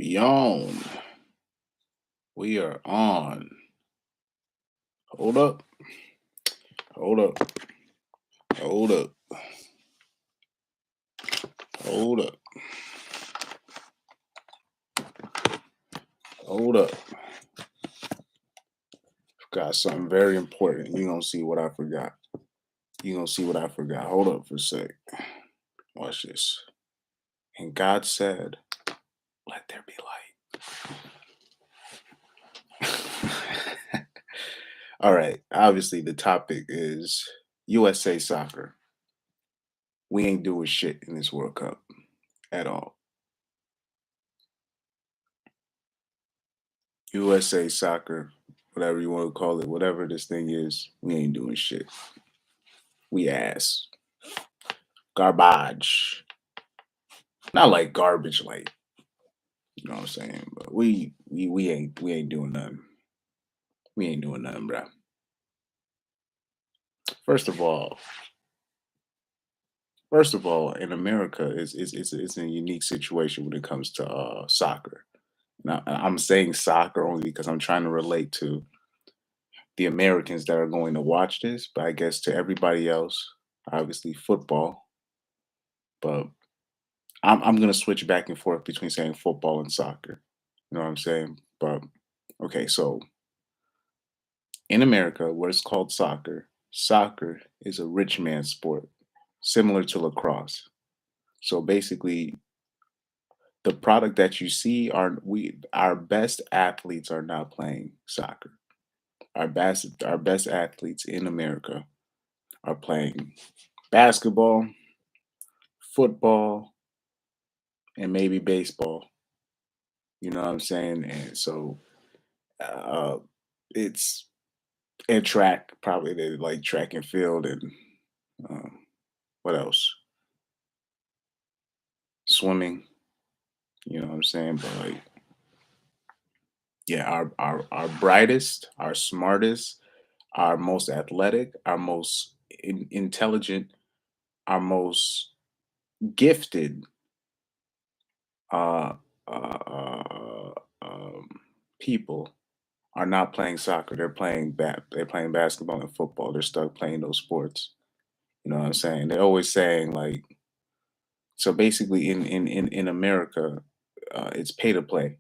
We on. We are on. Hold up. Hold up. Hold up. Hold up. Hold up. Got something very important. You're gonna see what I forgot. You're gonna see what I forgot. Hold up for a sec. Watch this. And God said, let there be light. All right. Obviously, the topic is USA soccer. We ain't doing shit in this World Cup at all. USA soccer, whatever you want to call it, whatever this thing is, we ain't doing shit. We ass. Garbage. Not like garbage, like, you know what I'm saying? But we ain't doing nothing. We ain't doing nothing, bro. First of all, first of all, in America, it's a unique situation when it comes to soccer. Now, I'm saying soccer only because I'm trying to relate to the Americans that are going to watch this, but I guess to everybody else, obviously football. But I'm gonna switch back and forth between saying football and soccer. You know what I'm saying? But okay, so in America, what is called soccer, soccer is a rich man's sport, similar to lacrosse. So basically, the product that you see are we our best athletes are not playing soccer. Our best athletes in America are playing basketball, football, and maybe baseball. You know what I'm saying? And so uh, it's and track, probably they like track and field and um, what else? Swimming. You know what I'm saying? But like, yeah, our brightest, our smartest, our most athletic, our most intelligent, our most gifted uh, uh, uh, um, people are not playing soccer. They're playing They're playing basketball and football. They're stuck playing those sports. You know what I'm saying? They're always saying like, so basically in America, it's pay to play.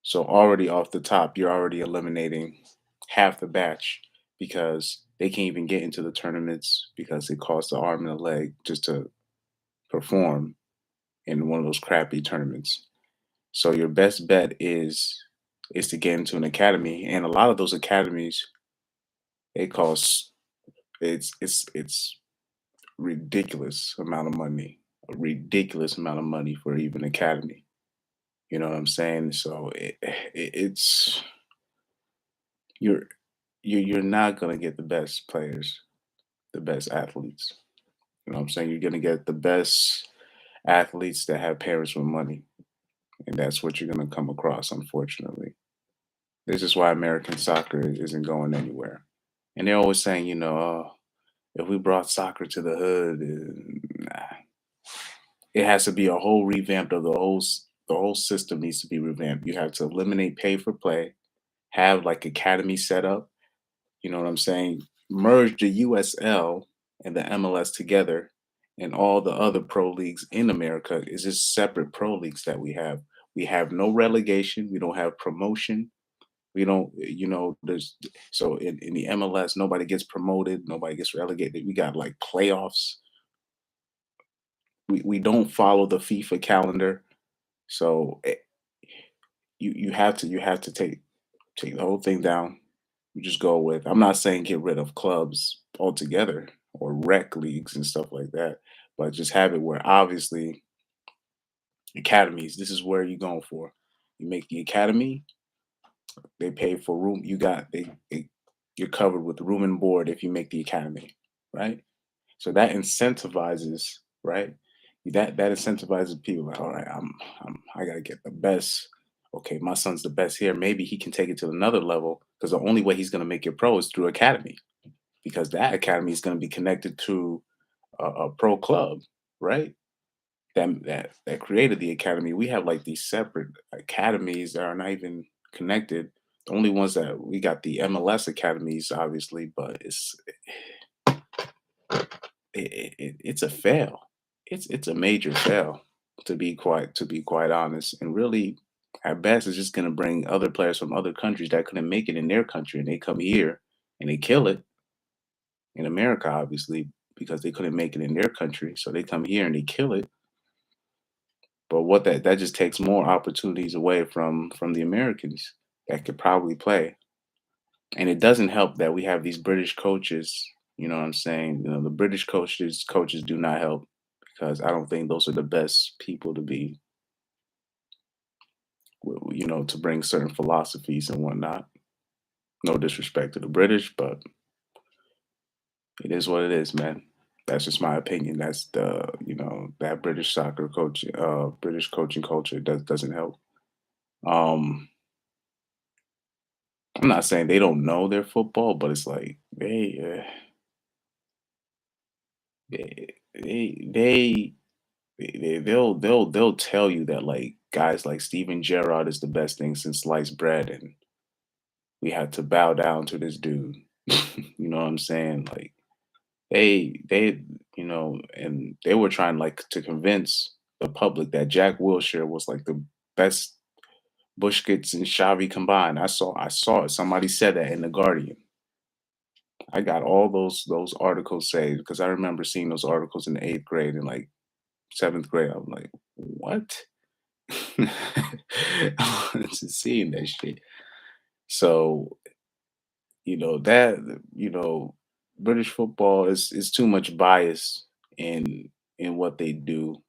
So already off the top, you're already eliminating half the batch because they can't even get into the tournaments because it costs an arm and a leg just to perform in one of those crappy tournaments. So your best bet is to get into an academy, and a lot of those academies it costs it's ridiculous amount of money, a ridiculous amount of money for even academy. You know what I'm saying? So it's you're you're not gonna get the best players, the best athletes. You know what I'm saying? You're gonna get the best athletes that have parents with money, and that's what you're gonna come across, unfortunately. This is why American soccer isn't going anywhere. And they're always saying, oh, if we brought soccer to the hood, nah. It has to be a whole revamp of the whole system needs to be revamped. You have to eliminate pay for play, have like academy set up. You know what I'm saying? Merge the USL and the MLS together, and all the other pro leagues in America is just separate pro leagues that we have. We have no relegation. We don't have promotion. We don't, there's so in the MLS, nobody gets promoted, nobody gets relegated. We got like playoffs. We don't follow the FIFA calendar. So you have to take the whole thing down. You just go with. I'm not saying get rid of clubs altogether or rec leagues and stuff like that, but just have it where obviously academies. This is where you're going for. You make the academy. They pay for room. You're covered with room and board if you make the academy, right? So that incentivizes, right? That incentivizes people. Like, all right, I gotta get the best. Okay, my son's the best here. Maybe he can take it to another level because the only way he's gonna make it pro is through academy because that academy is gonna be connected to a pro club, right? that created the academy. We have like these separate academies that are not even connected. The only ones that we got the MLS academies, obviously, but it's a fail. It's a major fail to be quite honest. And really, at best, it's just going to bring other players from other countries that couldn't make it in their country, and they come here and they kill it in America, obviously, because they couldn't make it in their country. So they come here and they kill it. But what that just takes more opportunities away from the Americans that could probably play. And it doesn't help that we have these British coaches. You know what I'm saying? You know, the British coaches do not help because I don't think those are the best people to be, to bring certain philosophies and whatnot. No disrespect to the British, but it is what it is, man. That's just my opinion. That's that British soccer coach, British coaching culture doesn't help. Um, I'm not saying they don't know their football, but it's like they they'll tell you that like guys like Steven Gerrard is the best thing since sliced bread, and we had to bow down to this dude. You know what I'm saying? Like they and they were trying like to convince the public that Jack Wilshere was like the best Busquets and Xavi combined. I saw it. Somebody said that in the Guardian. I got all those articles saved because I remember seeing those articles in the eighth grade and like seventh grade. I'm like, what? I was just seeing that shit. So that you know British football is too much bias in what they do.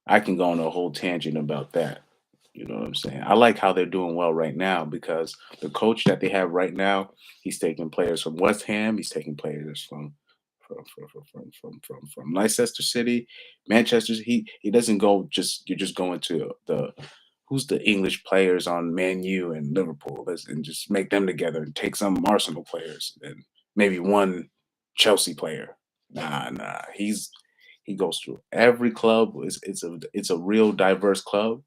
I can go on a whole tangent about that. You know what I'm saying? I like how they're doing well right now because the coach that they have right now, he's taking players from West Ham, he's taking players from Leicester City, Manchester. He doesn't go just you're just going to the who's the English players on Man U and Liverpool and just make them together and take some Arsenal players and maybe one Chelsea player. Nah. He goes through every club. It's a real diverse club.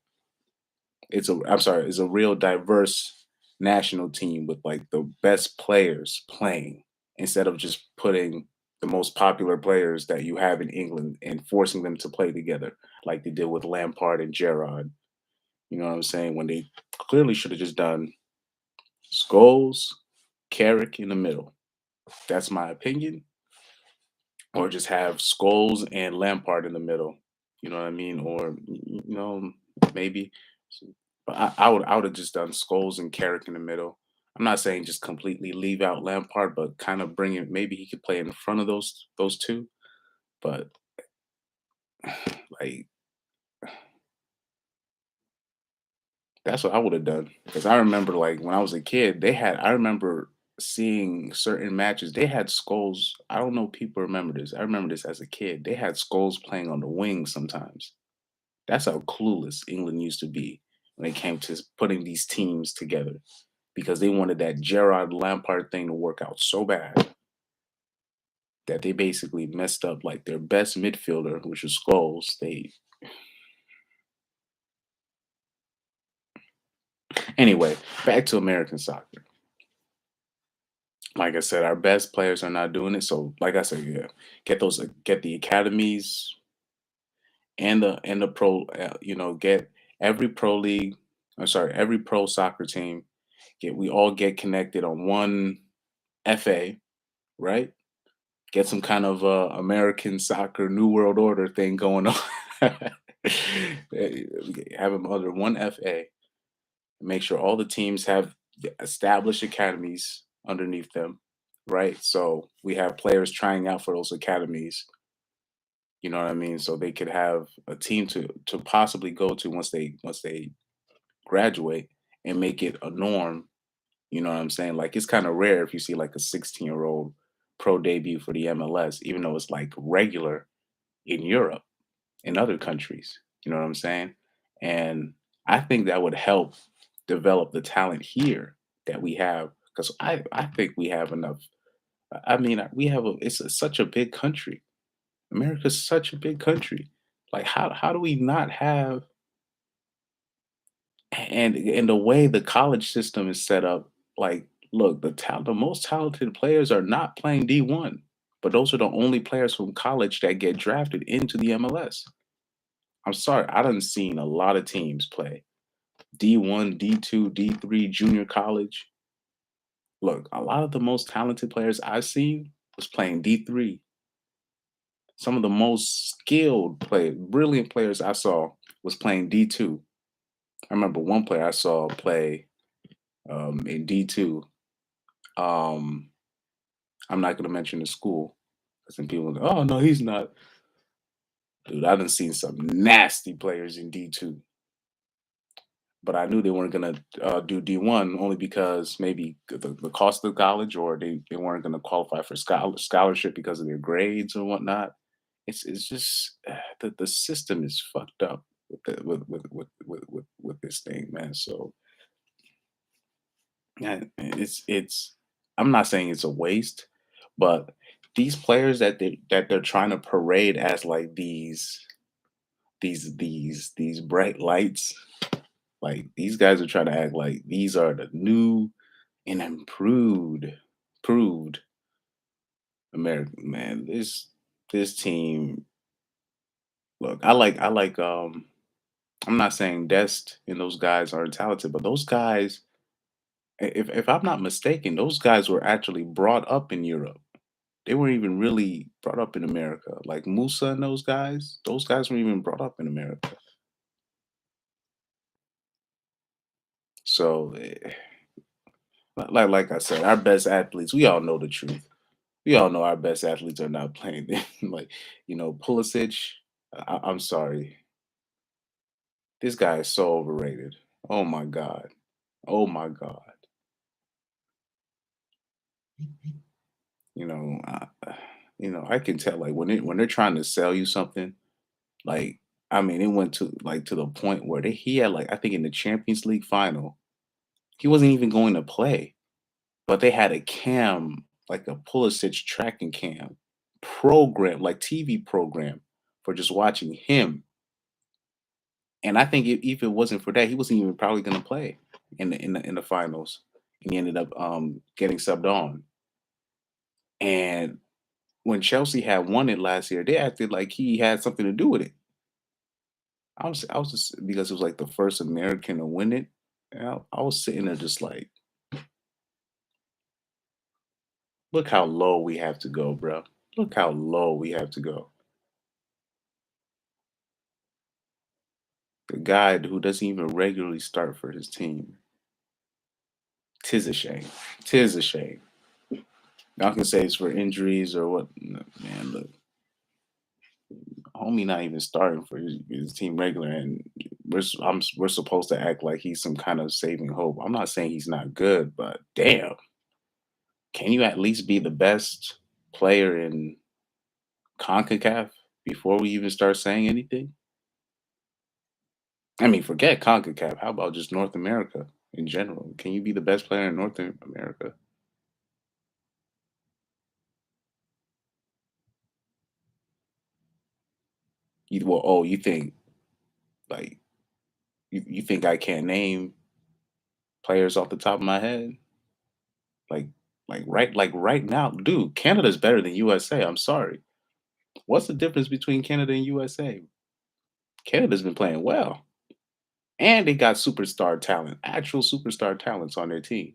I'm sorry, it's a real diverse national team with like the best players playing instead of just putting the most popular players that you have in England and forcing them to play together like they did with Lampard and Gerrard. You know what I'm saying? When they clearly should have just done Scholes, Carrick in the middle. That's my opinion. Or just have Scholes and Lampard in the middle. You know what I mean? Or maybe. But I would have just done Scholes and Carrick in the middle. I'm not saying just completely leave out Lampard, but kind of bring it. Maybe he could play in front of those two. But like that's what I would have done because I remember like when I was a kid, I remember seeing certain matches. They had Scholes. I don't know if people remember this. I remember this as a kid. They had Scholes playing on the wing sometimes. That's how clueless England used to be when it came to putting these teams together because they wanted that Gerard Lampard thing to work out so bad that they basically messed up like their best midfielder, which was Scholes. They Anyway, back to American soccer. Like I said, our best players are not doing it. So, like I said, yeah, get the academies and the pro. Get every pro league. I'm sorry, every pro soccer team. We all get connected on one FA, right? Get some kind of American soccer New World Order thing going on. Have them under one FA. Make sure all the teams have established academies underneath them, right? So we have players trying out for those academies. You know what I mean? So they could have a team to possibly go to once they graduate and make it a norm. You know what I'm saying? Like it's kind of rare if you see like a 16-year-old pro debut for the MLS, even though it's like regular in Europe, in other countries. You know what I'm saying? And I think that would help develop the talent here that we have because I think we have enough. I mean, we have such a big country. America's such a big country. Like how do we not have and the way the college system is set up, like, look, the most talented players are not playing D1, but those are the only players from college that get drafted into the MLS. I'm sorry, I done seen a lot of teams play D1, D2, D3, junior college. Look, a lot of the most talented players I've seen was playing D3. Some of the most skilled brilliant players I saw was playing D2. I remember one player I saw play in D2. Um, I'm not going to mention the school because then people go, oh, no, he's not. Dude, I done seen some nasty players in D2, but I knew they weren't going to do D1 only because maybe the cost of college or they weren't going to qualify for scholarship because of their grades or whatnot. It's just the system is fucked up with this thing, man. So yeah, it's I'm not saying it's a waste, but these players that they're trying to parade as like these bright lights, like these guys are trying to act like these are the new and improved American man. This team, look, I like I'm not saying Dest and those guys aren't talented, but those guys, if I'm not mistaken, those guys were actually brought up in Europe. They weren't even really brought up in America. Like Musa and those guys weren't even brought up in America. So, like I said, our best athletes, we all know the truth. We all know our best athletes are not playing. Like, Pulisic. I'm sorry, this guy is so overrated. Oh my god. Oh my god. You know, I can tell like when they're trying to sell you something. Like, I mean, it went to the point where he had like I think in the Champions League final, he wasn't even going to play, but they had a cam, like a Pulisic tracking cam program, like TV program for just watching him. And I think if it wasn't for that, he wasn't even probably going to play in the finals. And he ended up getting subbed on. And when Chelsea had won it last year, they acted like he had something to do with it. I was just because it was like the first American to win it. And I was sitting there just like, look how low we have to go, bro. Look how low we have to go. The guy who doesn't even regularly start for his team. Tis a shame. Tis a shame. Y'all can say it's for injuries or what. Man, look, homie not even starting for his team regular, and we're supposed to act like he's some kind of saving hope. I'm not saying he's not good, but damn, can you at least be the best player in CONCACAF before we even start saying anything? I mean, forget CONCACAF. How about just North America in general? Can you be the best player in North America? You think like you think I can't name players off the top of my head? Like like right now, dude, Canada's better than USA. I'm sorry. What's the difference between Canada and USA? Canada's been playing well. And they got superstar talent, actual superstar talents on their team.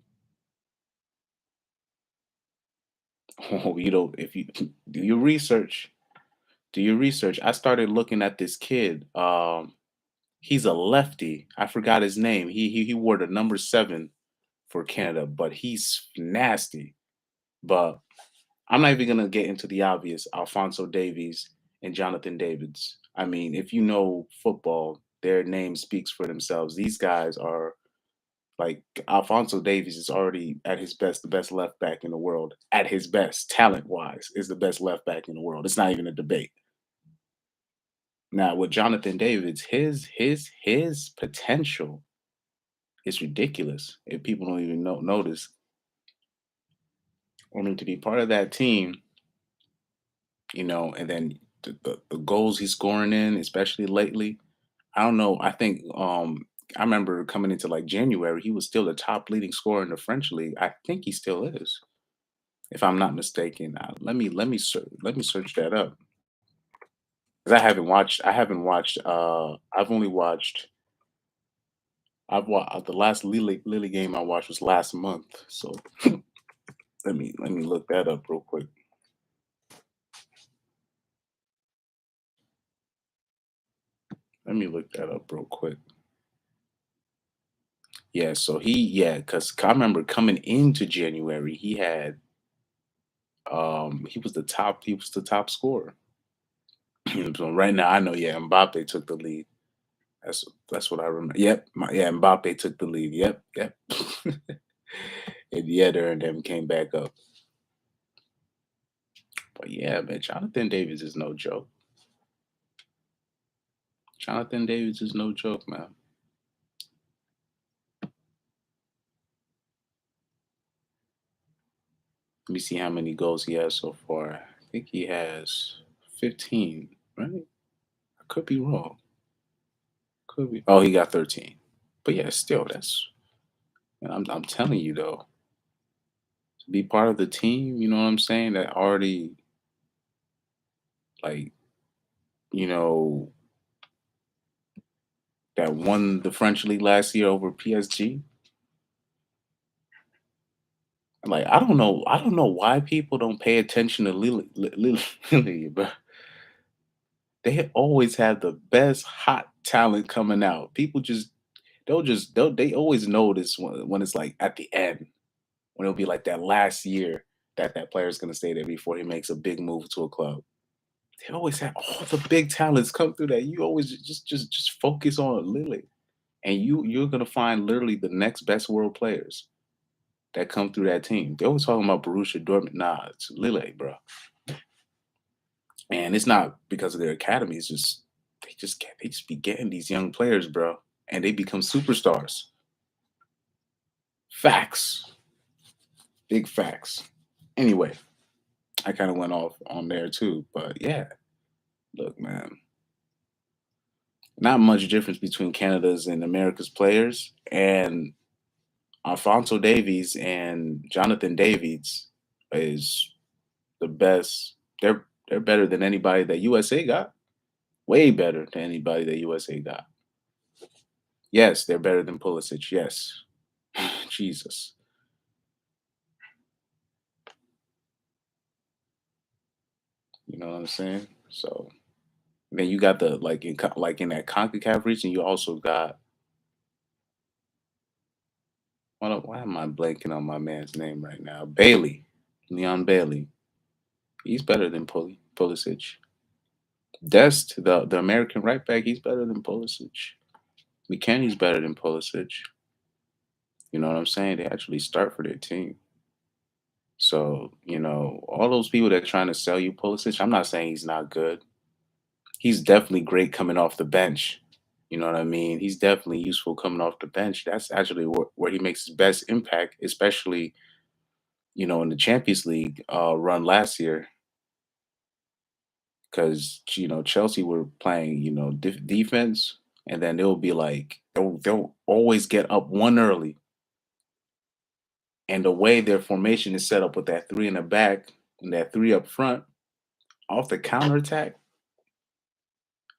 Oh, if you do your research, I started looking at this kid. He's a lefty. I forgot his name. He wore the number 7 for Canada, but he's nasty. But I'm not even gonna get into the obvious. Alfonso Davies and Jonathan Davids. I mean, if you know football, their name speaks for themselves. These guys are like Alfonso Davies is already at his best, the best left back in the world. At his best, talent wise, is the best left back in the world. It's not even a debate. Now with Jonathan Davids, his potential is ridiculous. If people don't even notice, I mean, to be part of that team, and then the goals he's scoring in, especially lately. I don't know. I remember coming into like January, he was still the top leading scorer in the French league. I think he still is, if I'm not mistaken. Let me search that up because I haven't watched. I've only watched. The last Lily game I watched was last month. So let me look that up real quick. Let me look that up real quick. Yeah, so because I remember coming into January, he was the top scorer. So right now I know, yeah, Mbappe took the lead. That's that's what I remember. Yep, yeah, Mbappe took the lead. Yep, yep. And Yedder and them came back up. But yeah, man, Jonathan Davis is no joke. Jonathan Davis is no joke, man. Let me see how many goals he has so far. I think he has 15, right? I could be wrong. Could be. Oh, he got 13. But yeah, still, that's. And I'm telling you though, to be part of the team, you know what I'm saying? That already like, you know, that won the French league last year over PSG. Like, I don't know why people don't pay attention to Lily, but they always have the best hot talent coming out. People they always notice when it's like at the end, when it'll be like that last year that that player is gonna stay there before he makes a big move to a club. They always have all the big talents come through that. You always just focus on Lily, and you're gonna find literally the next best world players that come through that team. They always talking about Borussia Dortmund. Nah, it's Lille, bro. And it's not because of their academy. It's just they just be getting these young players, bro, and they become superstars. Facts, big facts. Anyway, I kind of went off on there too, but yeah, look, man, not much difference between Canada's and America's players, and Alfonso Davies and Jonathan Davids is the best. They're better than anybody that USA got. Way better than anybody that USA got. Yes, they're better than Pulisic. Yes. Jesus. You know what I'm saying? So then you got the like in that CONCACAF region, you also got why am I blanking on my man's name right now? Bailey. Leon Bailey. He's better than Pulisic. Dest, the American right back, he's better than Pulisic. McKennie's better than Pulisic. You know what I'm saying? They actually start for their team. So, all those people that trying to sell you Pulisic, I'm not saying he's not good. He's definitely great coming off the bench. You know what I mean? He's definitely useful coming off the bench. That's actually where he makes his best impact, especially, in the Champions League run last year. Because, Chelsea were playing, defense, and then they'll be like, they'll always get up one early. And the way their formation is set up with that three in the back and that three up front, off the counterattack,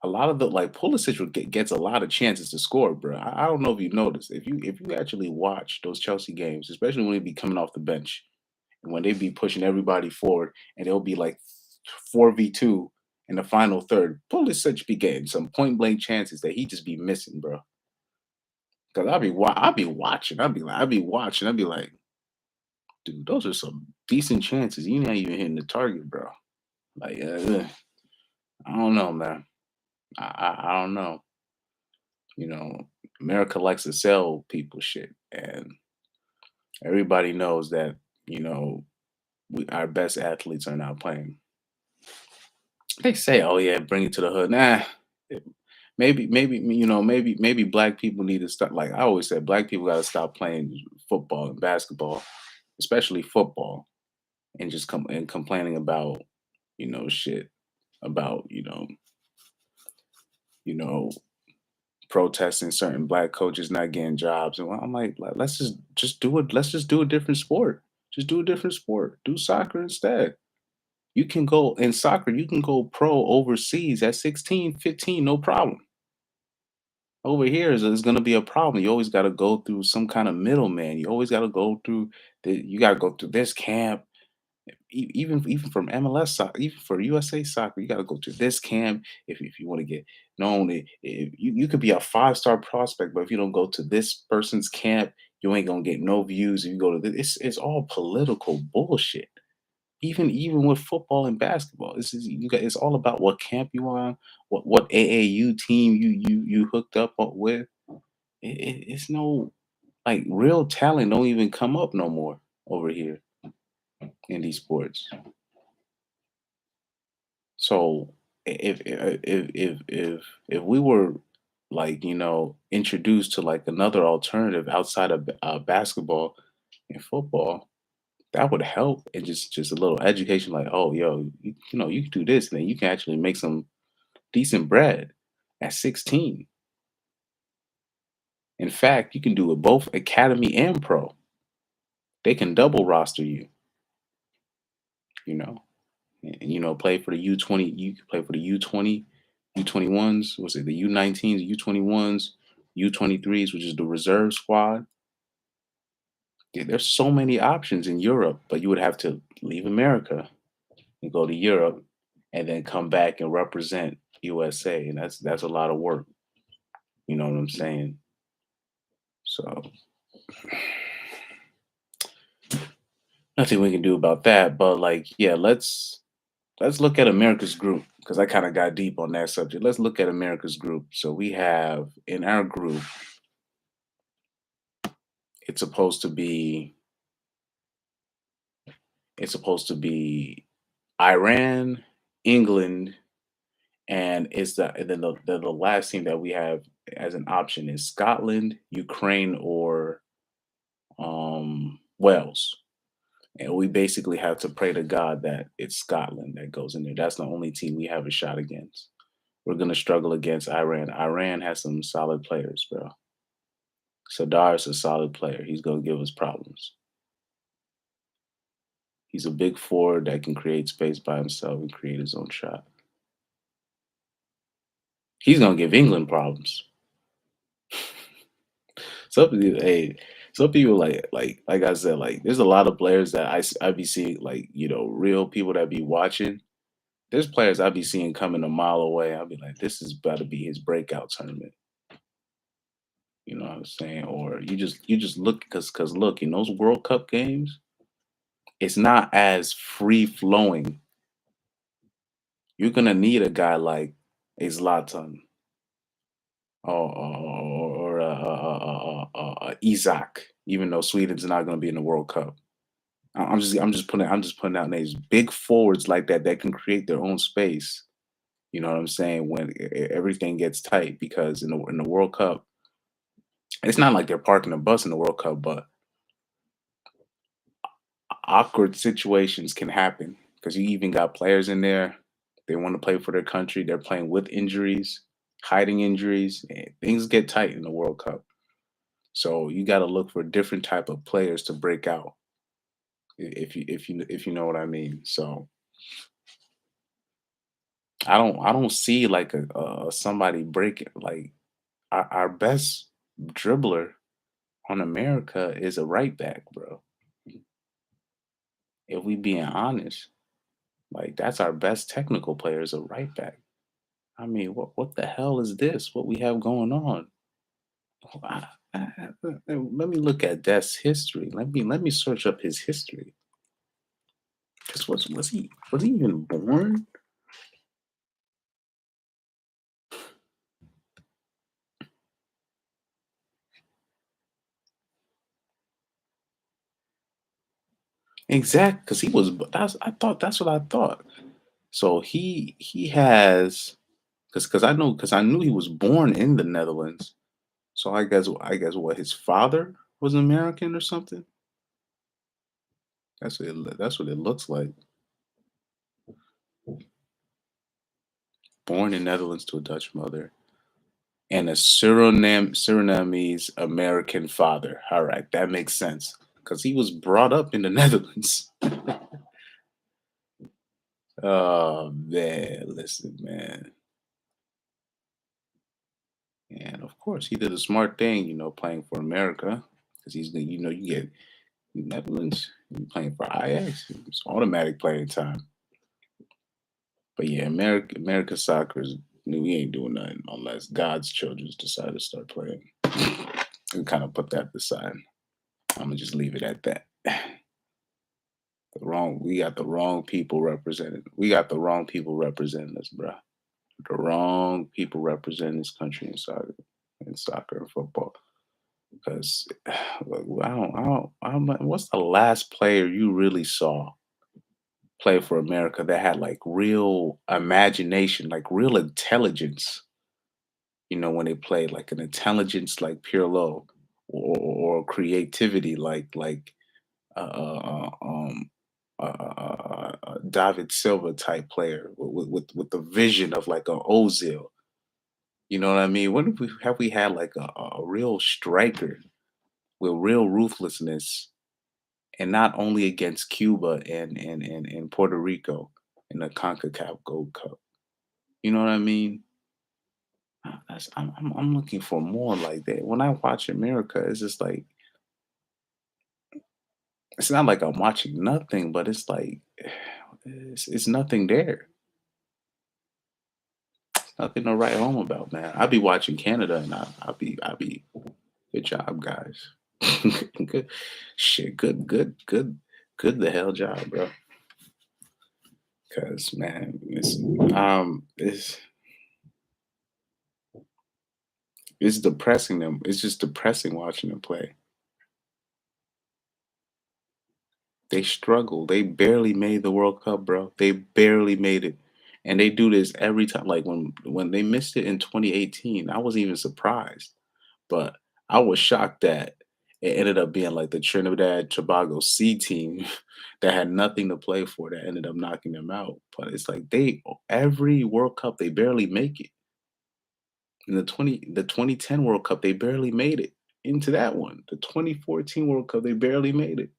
a lot of the like Pulisic gets a lot of chances to score, bro. I don't know if you noticed. If you actually watch those Chelsea games, especially when they be coming off the bench and when they be pushing everybody forward, and they'll be like 4v2 in the final third, Pulisic be getting some point blank chances that he just be missing, bro. Cause I'll be watching. I'll be like, dude, those are some decent chances. You're not even hitting the target, bro. Like, I don't know, man. I don't know. You know, America likes to sell people shit, and everybody knows that. You know, our best athletes are not playing. They say, "Oh yeah, bring it to the hood." Nah, it- maybe black people need to stop. Like I always said, black people got to stop playing football and basketball, especially football, and just complaining about shit about you know protesting certain black coaches not getting jobs, and I'm like, let's just do it. Let's just do a different sport. Just do a different sport. Do soccer instead. You can go in soccer. You can go pro overseas at 16, 15, no problem. Over here is going to be a problem. You always got to go through some kind of middleman. You always got to go through you got to go through this camp. Even from MLS soccer, even for USA soccer, you got to go to this camp if you want to get known. You could be a 5-star prospect, but if you don't go to this person's camp, you ain't gonna get no views. If you go to this, it's all political bullshit. Even with football and basketball, it's all about what camp you on, what AAU team you hooked up with. It's no, like, real talent don't even come up no more over here in these sports. So if we were, like, introduced to like another alternative outside of basketball and football, that would help. And just a little education, like, oh, yo, you can do this, and then you can actually make some decent bread at 16. In fact, you can do it both academy and pro. They can double roster you, you know, and play for the U20. You can play for the U20, U21s. What's it? The U19s, U21s, U23s, which is the reserve squad. There's so many options in Europe, but you would have to leave America and go to Europe, and then come back and represent USA, and that's a lot of work. You know what I'm saying? So nothing we can do about that. But, like, yeah, let's look at America's group, because I kind of got deep on that subject. Let's look at America's group. So we have in our group, it's supposed to be it's supposed to be Iran, England, and then the last team that we have as an option is Scotland, Ukraine, or Wales. And we basically have to pray to God that it's Scotland that goes in there. That's the only team we have a shot against. We're gonna struggle against Iran. Iran has some solid players, bro. Sadar's a solid player. He's gonna give us problems. He's a big forward that can create space by himself and create his own shot. He's gonna give England problems. Some people, hey, some people, like I said, like, there's a lot of players that I be seeing, like, real people that be watching. There's players I be seeing coming a mile away. I'll be like, this is about to be his breakout tournament. You know what I'm saying? Or you just look, because look, in those World Cup games, it's not as free flowing. You're gonna need a guy like a Zlatan, or Isaac, even though Sweden's not gonna be in the World Cup. I'm just putting out names. Big forwards like that that can create their own space. You know what I'm saying? When everything gets tight, because in the World Cup, it's not like they're parking the bus in the World Cup, but awkward situations can happen, because you even got players in there. They want to play for their country. They're playing with injuries, hiding injuries. And things get tight in the World Cup. So you got to look for different type of players to break out, if you know what I mean. So I don't see like a somebody breaking, like, our best dribbler on America is a right back, bro. If we being honest, like, that's our best technical player, is a right back. I mean, what the hell is this? What we have going on? Let me look at Death's history. Let me search up his history. Cause was he even born? Exact, because he was. That's what I thought. So he has, because I knew he was born in the Netherlands. So I guess what, his father was American or something. That's what it looks like. born in Netherlands to a Dutch mother, and a Surinamese American father. All right, that makes sense because he was brought up in the Netherlands. Oh man, listen, man, and of course he did a smart thing, playing for America because you get Netherlands, you playing for Ajax, it's automatic playing time. But yeah, America soccer is we ain't doing nothing unless God's children decide to start playing. We kind of put that aside. I'm gonna just leave it at that. We got the wrong people represented. We got the wrong people representing us, bro. The wrong people representing this country in soccer and football. Because what's the last player you really saw play for America that had like real imagination, like real intelligence? When they played like an intelligence like Pirlo, or creativity like uh, uh, uh, um, David Silva type player with the vision of like an Ozil. You know what I mean? When have we had like a real striker with real ruthlessness, and not only against Cuba and Puerto Rico in the CONCACAF Gold Cup? You know what I mean? I'm looking for more like that. When I watch America, it's just like it's not like I'm watching nothing, but it's like it's nothing there. Nothing to write home about, man. I'll be watching Canada, and I'll be good job, guys. Good shit, good the hell job, bro. Cause man, it's depressing them. It's just depressing watching them play. They struggle. They barely made the World Cup, bro. They barely made it. And they do this every time. Like when they missed it in 2018, I wasn't even surprised. But I was shocked that it ended up being like the Trinidad Tobago C team that had nothing to play for that ended up knocking them out. But it's like every World Cup they barely make it. In the 2010 World Cup, they barely made it into that one. The 2014 World Cup, they barely made it.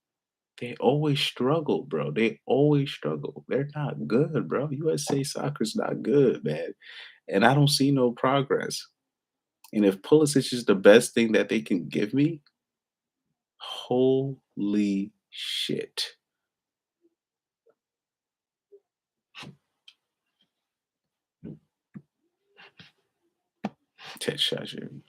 They always struggle, bro. They always struggle. They're not good, bro. USA soccer's not good, man. And I don't see no progress. And if Pulisic is the best thing that they can give me, holy shit. Ted Shajer.